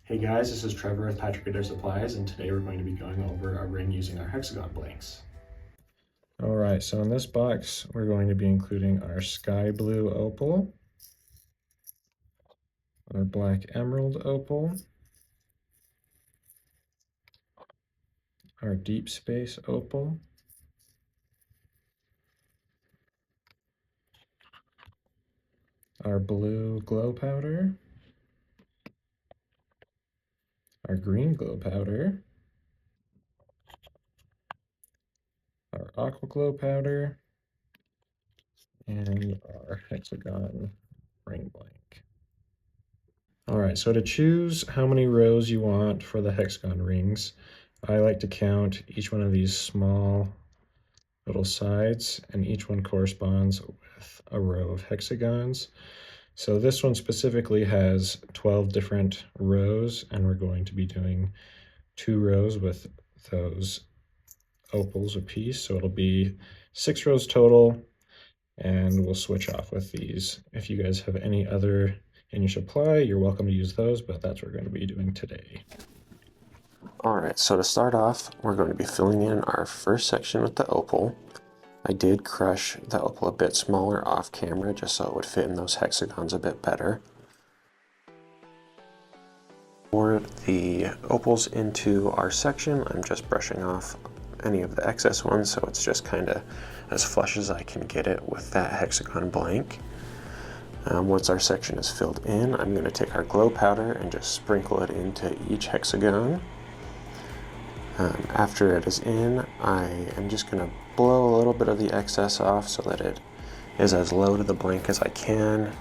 Hey guys, this is Trevor with Patrick Adair Designs, and today we're going to be going over a ring using our hexagon blanks. All right, so in this box, we're going to be including our sky blue opal, our black emerald opal, our deep space opal, our blue glow powder, our green glow powder, our aqua glow powder, and our hexagon ring blank. All right, so to choose how many rows you want for the hexagon rings, I like to count each one of these small little sides, and each one corresponds with a row of hexagons. So this one specifically has 12 different rows, and we're going to be doing 2 rows with those opals apiece. So it'll be 6 rows total, and we'll switch off with these. If you guys have any other in your supply, you're welcome to use those, but that's what we're going to be doing today. Alright, so to start off, we're going to be filling in our first section with the opal. I did crush the opal a bit smaller off camera just so it would fit in those hexagons a bit better. For the opals into our section, I'm just brushing off any of the excess ones so it's just kind of as flush as I can get it with that hexagon blank. Once our section is filled in, I'm going to take our glow powder and just sprinkle it into each hexagon. After it is in, I am just going to blow a little bit of the excess off so that it is as low to the blank as I can.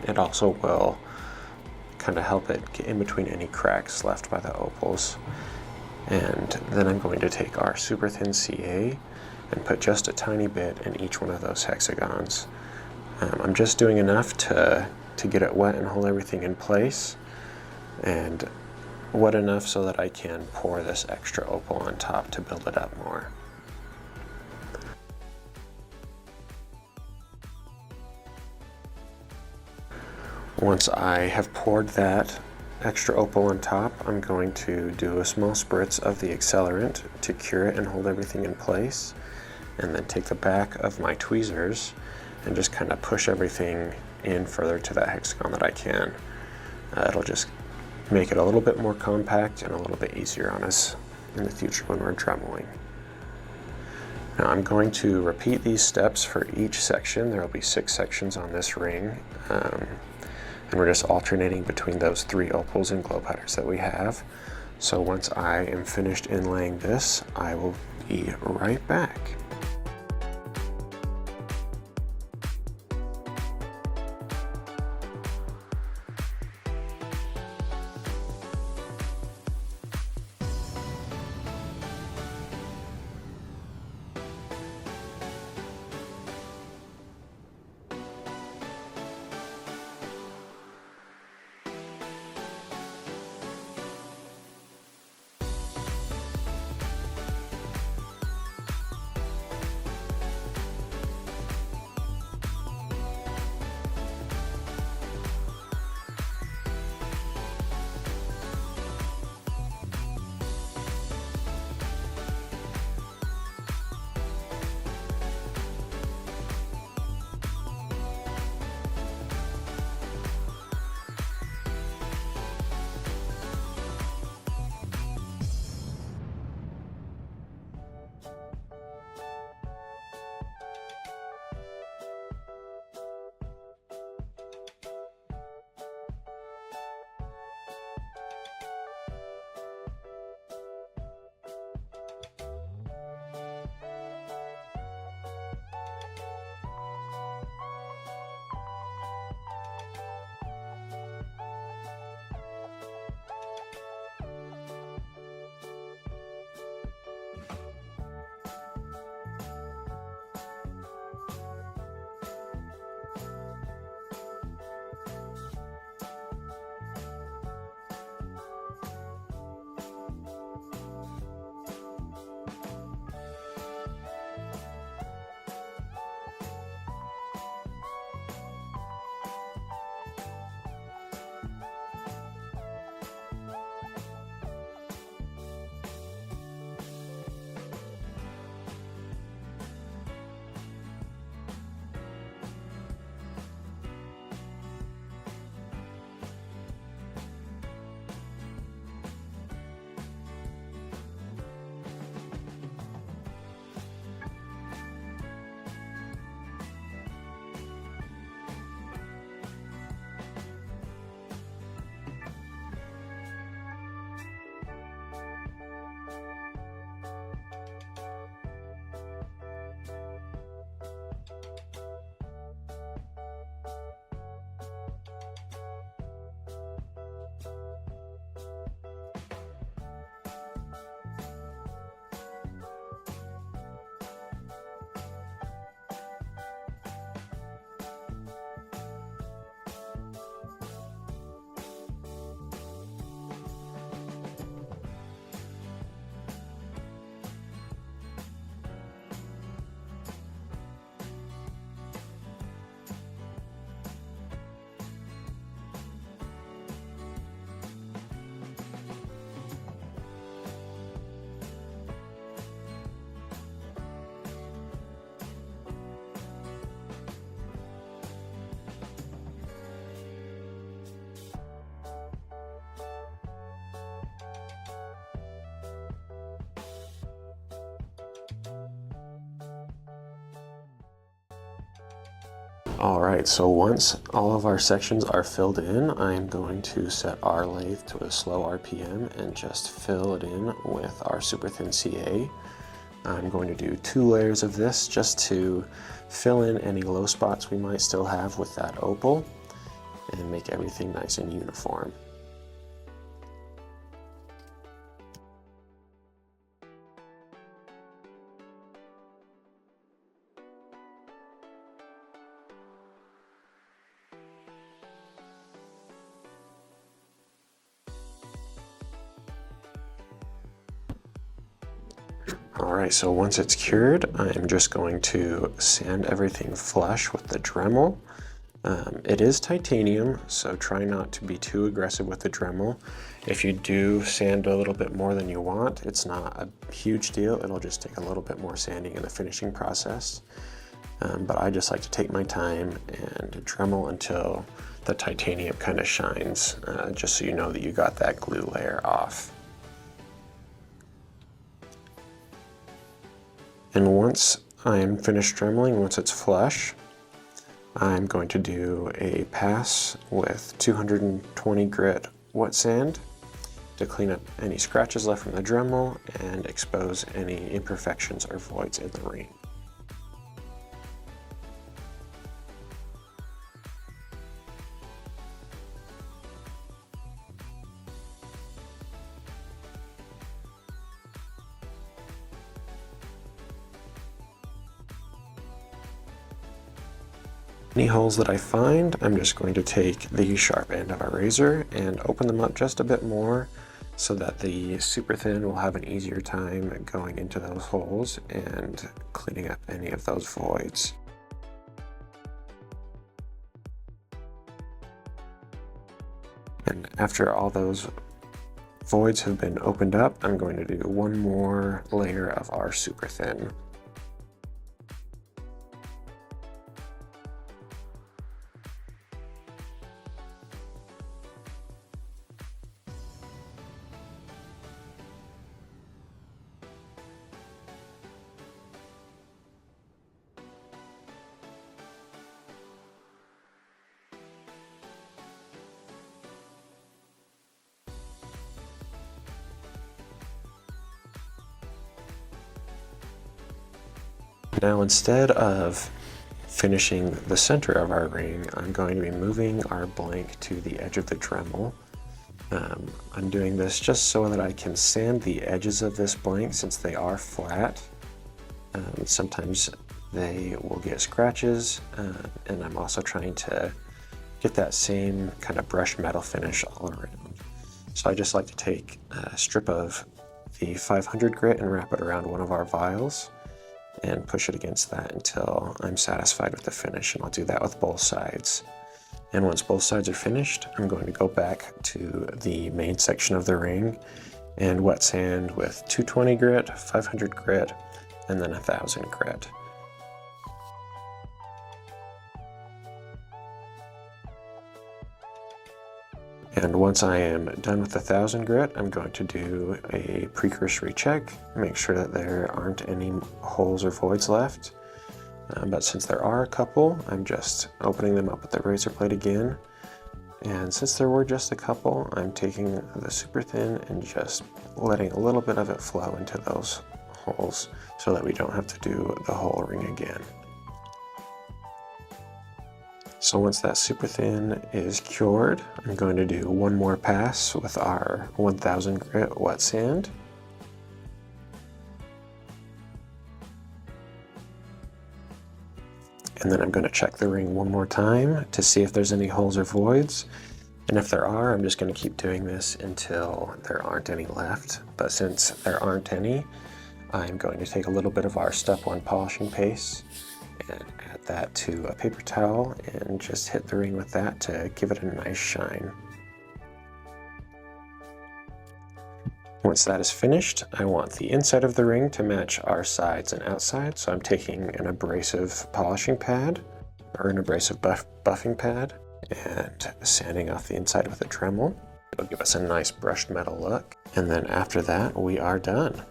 It also will kind of help it get in between any cracks left by the opals. And then I'm going to take our super thin CA and put just a tiny bit in each one of those hexagons. I'm just doing enough to get it wet and hold everything in place, and wet enough so that I can pour this extra opal on top to build it up more. Once I have poured that extra opal on top, I'm going to do a small spritz of the accelerant to cure it and hold everything in place, and then take the back of my tweezers and just kind of push everything in further to that hexagon that I can. It'll just make it a little bit more compact and a little bit easier on us in the future when we're dremeling. Now I'm going to repeat these steps for each section. There will be 6 sections on this ring, and we're just alternating between those 3 opals and glow powders that we have. So once I am finished inlaying this, I will be right back. All right, so once all of our sections are filled in, I'm going to set our lathe to a slow RPM and just fill it in with our super thin CA. I'm going to do 2 layers of this just to fill in any low spots we might still have with that opal and make everything nice and uniform. Alright, so once it's cured, I'm just going to sand everything flush with the Dremel. It is titanium, so try not to be too aggressive with the Dremel. If you do sand a little bit more than you want, it's not a huge deal. It'll just take a little bit more sanding in the finishing process. But I just like to take my time and Dremel until the titanium kind of shines, just so you know that you got that glue layer off. And once I'm finished dremeling, once it's flush, I'm going to do a pass with 220 grit wet sand to clean up any scratches left from the Dremel and expose any imperfections or voids in the ring. Any holes that I find, I'm just going to take the sharp end of a razor and open them up just a bit more so that the super thin will have an easier time going into those holes and cleaning up any of those voids. And after all those voids have been opened up, I'm going to do one more layer of our super thin. Now instead of finishing the center of our ring, I'm going to be moving our blank to the edge of the Dremel. I'm doing this just so that I can sand the edges of this blank since they are flat. Sometimes they will get scratches, and I'm also trying to get that same kind of brushed metal finish all around. So I just like to take a strip of the 500 grit and wrap it around one of our vials and push it against that until I'm satisfied with the finish, and I'll do that with both sides. And once both sides are finished, I'm going to go back to the main section of the ring and wet sand with 220 grit, 500 grit, and then 1000 grit. And once I am done with the 1000 grit, I'm going to do a precursory check, make sure that there aren't any holes or voids left. But since there are a couple, I'm just opening them up with the razor blade again. And since there were just a couple, I'm taking the super thin and just letting a little bit of it flow into those holes so that we don't have to do the whole ring again. So once that super thin is cured, I'm going to do one more pass with our 1000 grit wet sand. And then I'm going to check the ring one more time to see if there's any holes or voids. And if there are, I'm just going to keep doing this until there aren't any left. But since there aren't any, I'm going to take a little bit of our step 1 polishing paste and add that to a paper towel and just hit the ring with that to give it a nice shine. Once that is finished, I want the inside of the ring to match our sides and outside, so I'm taking an abrasive polishing pad or an abrasive buffing pad and sanding off the inside with a Dremel. It'll give us a nice brushed metal look, and then after that we are done.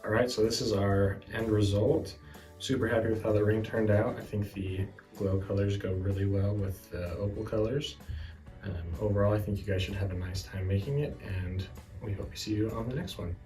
All right, right, so this is our end result. Super happy with how the ring turned out. I think the glow colors go really well with the opal colors. Overall, I think you guys should have a nice time making it, and we hope to see you on the next one.